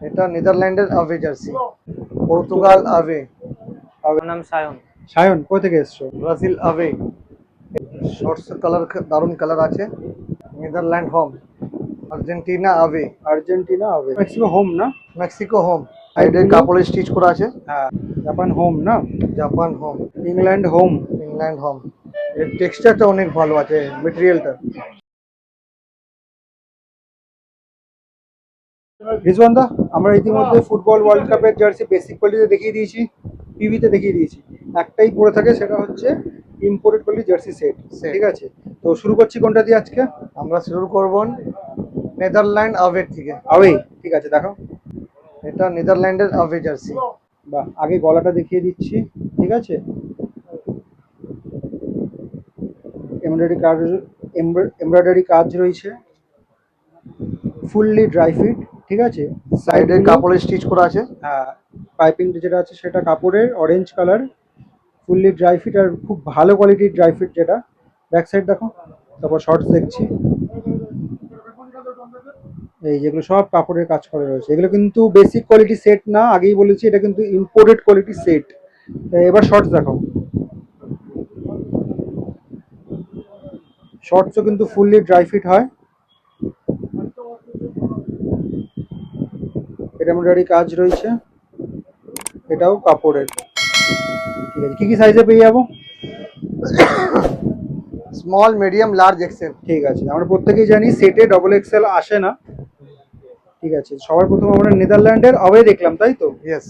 এটা নেদারল্যান্ডের আওয়ে jersey, Portugal আওয়ে। আমার নাম সায়ন। সায়ন কোথা থেকে এসছো? ব্রাজিল আওয়ে। শর্টস কালার দারুণ কালার আছে। Netherland home. আর্জেন্টিনা আওয়ে। আর্জেন্টিনা হবে, মেক্সিকো হোম না? Mexico home. সাইডে কাপড়ে স্টিচ করা আছে। হ্যাঁ, জাপান হোম না? Japan home. England home. England home. এর টেক্সচারটা অনেক ভালো আছে, মেটেরিয়ালটা। রিজওয়ান দা, আমরা ইতিমধ্যে ফুটবল ওয়ার্ল্ড কাপের জার্সি বেসিক কোয়ালিটিতে দেখিয়ে দিয়েছি, পিভিতে দেখিয়ে দিয়েছি। একটাই পড়ে থাকে, সেটা হচ্ছে ইম্পোর্টেড কোয়ালিটি জার্সি সেট। ঠিক আছে, তো শুরু করছি কোনটা দিয়ে আজকে? আমরা শুরু করব নেদারল্যান্ড আওয়ে থেকে। আওয়ে, ঠিক আছে, দেখো। এটা নেদারল্যান্ডের আওয়ে জার্সি। বাহ, আগে গলাটা দেখিয়ে দিচ্ছি। ঠিক আছে, এমব্রয়ডারি কাজ রয়েছে, ফুললি ড্রাই ফিট। ঠিক আছে, সাইডে কাপড়ে স্টিচ করা আছে। হ্যাঁ, পাইপিং যেটা আছে সেটা কাপড়ের orange colour, fully dry fit, আর খুব ভালো কোয়ালিটির ড্রাই ফিট যেটা। ব্যাক সাইড দেখো, তারপর শর্টস দেখছি। এই যেগুলো সব কাপড়ের কাজ করা রয়েছে, এগুলো কিন্তু বেসিক কোয়ালিটি সেট না, আগেই বলেছি এটা কিন্তু ইম্পোর্টেড কোয়ালিটি সেট। এবার শর্টস দেখো, শর্টসও কিন্তু ফুললি ড্রাই ফিট হয়। এটা এমব্রয়ডারি কাজ রয়েছে, এটাও কাপড়ের। ঠিক আছে, কি কি সাইজে পেয়ে যাবো? Small, medium, large, XL. ঠিক আছে, আমরা প্রত্যেকেই জানি সেটে ডবল এক্সেল আসে না। ঠিক আছে, সবার প্রথম আমরা নেদারল্যান্ডের আওয়ে দেখলাম, তাই তো? ইয়েস।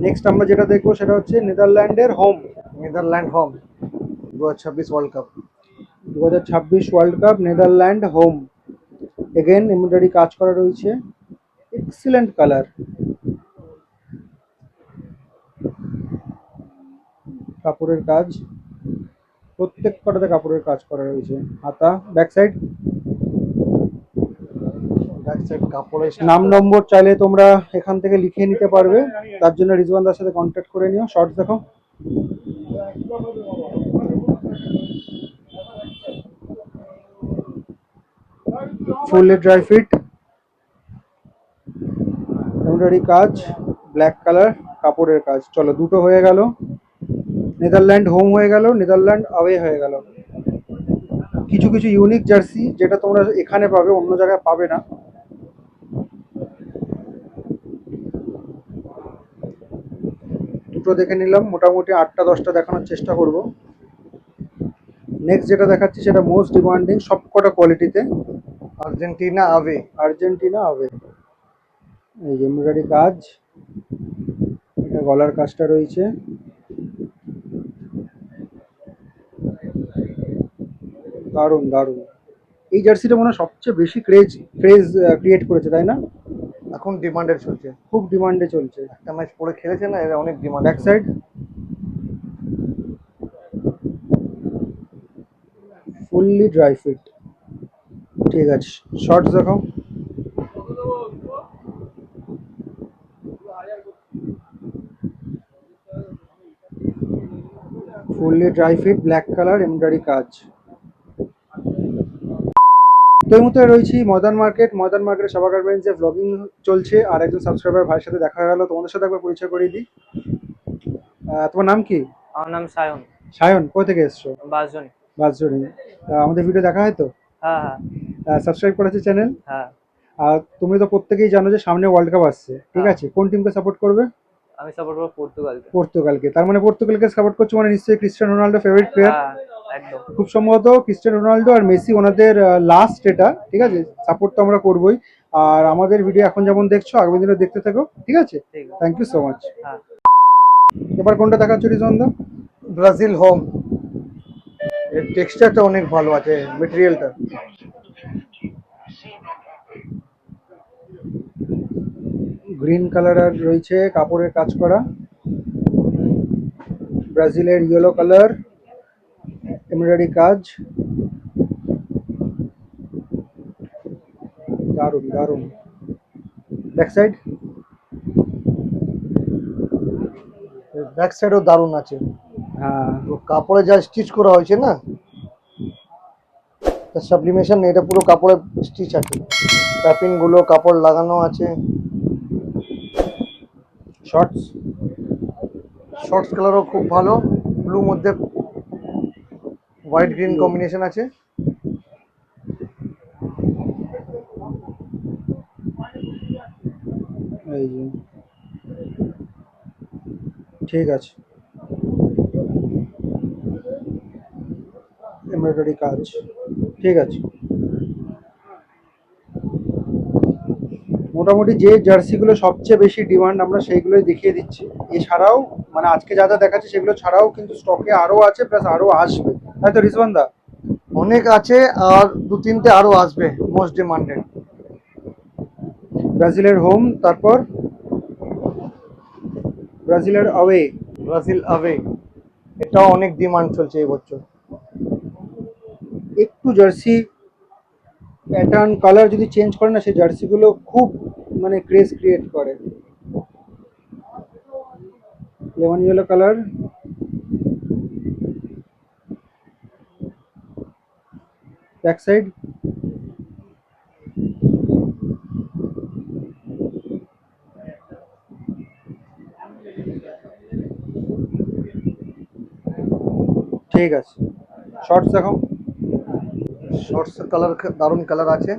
নেক্সট আমরা যেটা দেখবো সেটা হচ্ছে নেদারল্যান্ডের হোম। Netherland home 2026 world cup. 2026 world cup Netherland home. Again embroidery কাজ করা রয়েছে, এক্সিলেন্ট কালার। কাপড়ের কাজ, প্রত্যেক কটাতে কাপড়ের কাজ করা রয়েছে। হাতা, ব্যাক সাইড, ব্যাক সাইড কাপড়ে নাম নম্বর চাইলে তোমরা এখান থেকে লিখে নিতে পারবে, তার জন্য রিজওয়ান দার সাথে কন্ট্যাক্ট করে নিও। শর্টস দেখো, ফুললি ড্রাই ফিট, এমব্রয়ডারি কাজ, ব্ল্যাক কালার, কাপড়ের কাজ। চলো, দুটো হয়ে গেল, নেদারল্যান্ড হোম হয়ে গেল, নেদারল্যান্ড আওয়ে হয়ে গেল। কিছু কিছু ইউনিক জার্সি যেটা তোমরা এখানে পাবে, অন্য জায়গায় পাবে না। দুটো দেখে নিলাম, মোটামুটি 8টা-10টা দেখানোর চেষ্টা করব। নেক্সট যেটা দেখাচ্ছি সেটা মোস্ট ডিমান্ডিং সবকটা কোয়ালিটিতে, আর্জেন্টিনা আওয়ে। আর্জেন্টিনা আওয়ে। এই যে এমব্রয়ডারি কাজ, এটা গলার কাজটা রয়েছে। দারুণ দারুণ, এই জার্সিটা মনে হয় সবচেয়ে বেশি ক্রেজ ক্রিয়েট করেছে, তাই না? এখন ডিমান্ডেড চলছে, খুব ডিমান্ডে চলছে। একটা ম্যাচ পরে খেলেছে না, এরা অনেক demand. Back side, fully dry fit. ঠিক আছে, শর্টস দেখো, fully dry fit, black colour, embroidery কাজ। তো এই মুহূর্তে রয়েছি ময়দান মার্কেট। ময়দান মার্কেটে সভা গার্মেন্টসে ব্লগিং চলছে, আর একজন সাবস্ক্রাইবার ভাইয়ের সাথে দেখা গেল, তোমাদের সাথে একবার পরিচয় করিয়ে দিই। তোমার নাম কি? আমার নাম সায়ন। সায়ন, কোথা থেকে এসছো? বাসজনী। বাসজনী। আমাদের ভিডিও দেখা হয় তো? হ্যাঁ হ্যাঁ সাবস্ক্রাইব করেছে চ্যানেল। হ্যাঁ। আর তুমি তো প্রত্যেকেই জানো যে সামনে ওয়ার্ল্ড কাপ আসছে, ঠিক আছে? কোন টিমকে সাপোর্ট করবে? আমি সাপোর্ট করবো পর্তুগালকে। পর্তুগালকে। তার মানে পর্তুগালকে সাপোর্ট করছো মানে নিশ্চয়ই ক্রিস্টিয়ানো রোনাল্ডো ফেভারিট প্লেয়ার। হ্যাঁ, একদম। খুব সম্ভবত ক্রিস্টিয়ানো রোনাল্ডো আর মেসি ওনাদের লাস্ট এটা, ঠিক আছে? সাপোর্ট তো আমরা করবোই। আর আমাদের ভিডিও এখন যেমন দেখছো আগামী দিনে দেখতে থাকো, ঠিক আছে? ঠিক আছে। Thank you so much. হ্যাঁ। এবার কোনটা দেখাচ্ছ রিজওয়ানদা? Brazil home. এর টেক্সচারটা অনেক ভালো আছে, মেটেরিয়ালটা। গ্রিন কালার আর রয়েছে কাপড়ের কাজ করা, ব্রাজিলের ইয়েলো কালার, এমব্রয়ডারি কাজ। দারুণ দারুণ। ব্যাক সাইড, ব্যাক সাইডও দারুণ আছে। হ্যাঁ, তো কাপড়ে যা স্টিচ করা হয়েছে না, সাবলিমেশন, এটা পুরো কাপড়ে স্টিচ আছে। ট্যাপিং গুলো কাপড় লাগানো আছে। শর্টস শর্টস কালারও খুব ভালো, ব্লু মধ্যে হোয়াইট গ্রিন কম্বিনেশন আছে। এই যে, ঠিক আছে, এমব্রয়ডারি কাজ, ঠিক আছে। মোটামুটি যে জার্সিগুলো সবচেয়ে বেশি ডিমান্ড আমরা সেইগুলোই দেখিয়ে দিচ্ছি। এছাড়াও মানে আজকে যা যা দেখাচ্ছে সেগুলো ছাড়াও কিন্তু স্টকে আরও আছে, প্লাস আরও আসবে, তাই তো রিজওয়ান দা? অনেক আছে, আর দু তিনটে আরো আসবে মোস্ট ডিমান্ডেড। ব্রাজিলের হোম, তারপর ব্রাজিলের অ্যাওয়ে। ব্রাজিল আওয়ে, এটাও অনেক ডিমান্ড চলছে এই বছর। একটু জার্সি প্যাটার্ন কালার যদি চেঞ্জ করে না, সেই জার্সিগুলো খুব মানে ক্রেজ ক্রিয়েট করে। Lemon yellow colour, back side, ঠিক আছে। শর্টস দেখো, শর্টস কালার দারুণ কালার আছে।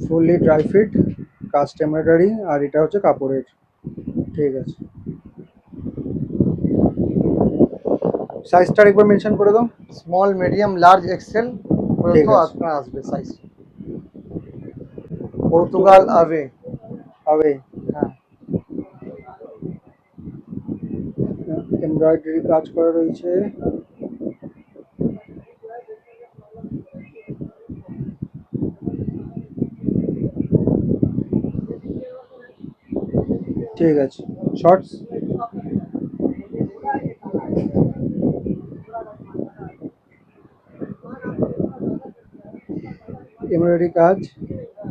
Fully dry fit, cast embroidery, আর এটা হচ্ছে কাপড়ের, ঠিক আছে। সাইজটা একবার মেনশন করে দাও। স্মল, মিডিয়াম, লার্জ, এক্সেল ঠিক পর্যন্ত আছে। আপনার আসবে সাইজ। পর্তুগাল আওয়ে। হবে হ্যাঁ, এমব্রয়ডারি কাজ করা রয়েছে, ঠিক আছে। শর্টস, এমব্রয়ডারি কাজ,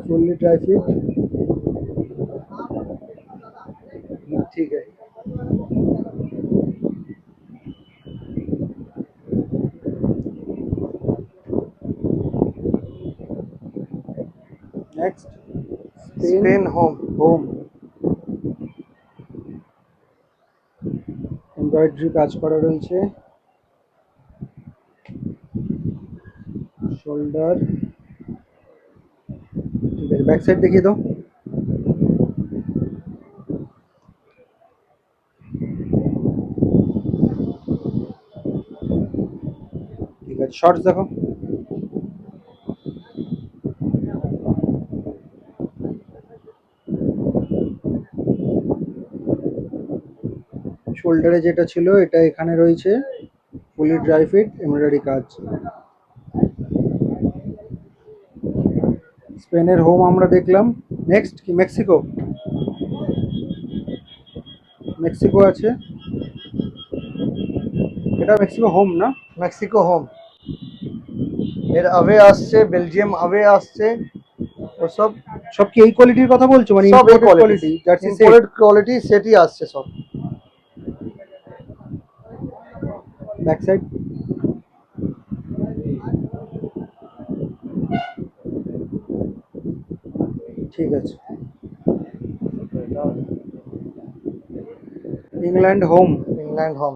ফুললি ড্রাই ফিট, ঠিক আছে। Next Spain home. Home, embroidery কাজ করা রয়েছে, শোল্ডার, ঠিক আছে। ব্যাক সাইড দেখিয়ে দাও। ঠিক আছে। শর্টস দেখো, শোল্ডারে যেটা ছিল এটা এখানে রয়েছে, ফুলি ড্রাই ফিট, এমব্রয়ডারি কাজ। স্পেনের হোম আমরা দেখলাম। নেক্সট কি মেক্সিকো? মেক্সিকো আছে, এটা মেক্সিকো হোম না? মেক্সিকো হোম, এর আওয়ে আসছে, বেলজিয়াম আওয়ে আসছে, ওসব সব কি এই কোয়ালিটির কথা বলছো, মানে সব এই imported quality jersey set? Imported quality সেটই আসছে সব। ব্যাক সাইড, ঠিক আছে। England home, England home,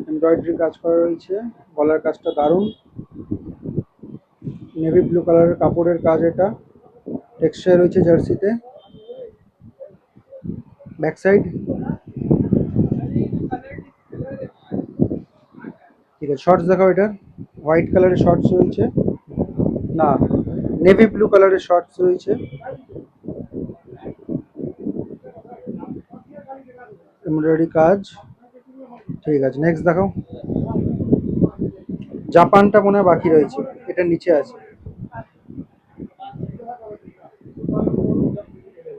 embroidery কাজ করা রয়েছে, গলার কাজটা দারুণ, নেভি ব্লু কালারের কাপড়ের কাজ, এটা টেক্সচার রয়েছে জার্সিতে। ব্যাক সাইড, ঠিক আছে। শর্টস দেখাও, এটার হোয়াইট কালারের শর্টস রয়েছে, না নেভি ব্লু কালারের শর্টস রয়েছে, এমব্রয়ডারি কাজ, ঠিক আছে। নেক্সট দেখাও। জাপানটা মনে হয় বাকি রয়েছে, এটা নিচে আছে,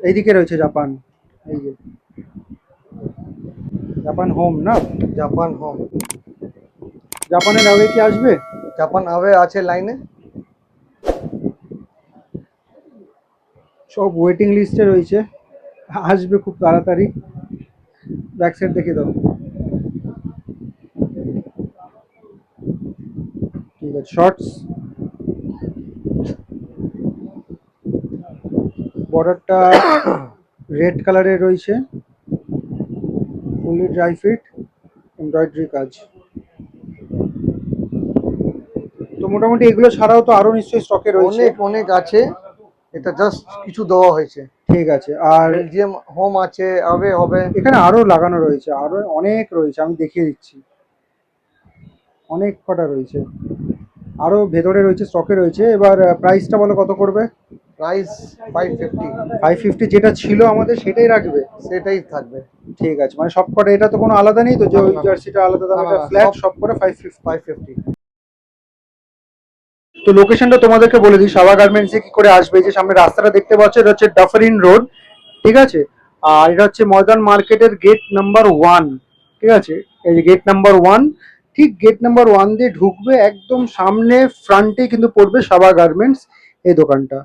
এইদিকে রয়েছে জাপান, এই যে জাপান হোম না? Japan home. জাপানের আগে কি আসবে? জাপান আওয়ে আছে লাইনে। সব ওয়েটিং লিস্টে রয়েছে, আসবে খুব তাড়াতাড়ি। ব্যাক সাইড দেখিয়ে দাও। আছে, শর্টস, বর্ডারটা রেড কালারের রয়েছে, ফুললি ড্রাই ফিট, এমব্রয়ডারি কাজ। তো মোটামুটি এগুলো ছাড়াও তো আরো নিশ্চয়ই স্টকে রয়েছে। অনেক অনেক আছে, এটা জাস্ট কিছু দেওয়া হয়েছে। ঠিক আছে, আর বেলজিয়াম হোম আছে, আবে হবে। এখানে আরো লাগানো রয়েছে, আরো অনেক রয়েছে, আমি দেখিয়ে দিচ্ছি, অনেক কটা রয়েছে, আরো ভেতরে রয়েছে, স্টকে রয়েছে। এবার প্রাইসটা বলো কত করবে? প্রাইস 550, 550 যেটা ছিল আমাদের সেটাই রাখবে? সেটাই থাকবে। ঠিক আছে, মানে সব কটা, এটা তো কোনো আলাদা নেই তো যে ওই না, না। জার্সিটা আলাদা দাম, না, এটা না, ফ্ল্যাট সব করে 550। 550। তো লোকেশনটা তোমাদেরকে বলে দিই, সাবা গার্মেন্টসে কি করে আসবে। এই যে সামনে রাস্তাটা দেখতে পাচ্ছ, এটা হচ্ছে ডাফারিন রোড, ঠিক আছে। আর এটা হচ্ছে ময়দান মার্কেটের গেট নাম্বার 1, ঠিক আছে। এই যে গেট নাম্বার 1, ঠিক গেট নাম্বার 1 দিয়ে ঢুকবে, একদম সামনে ফ্রন্টে কিন্তু পড়বে সাবা গার্মেন্টস এই দোকানটা।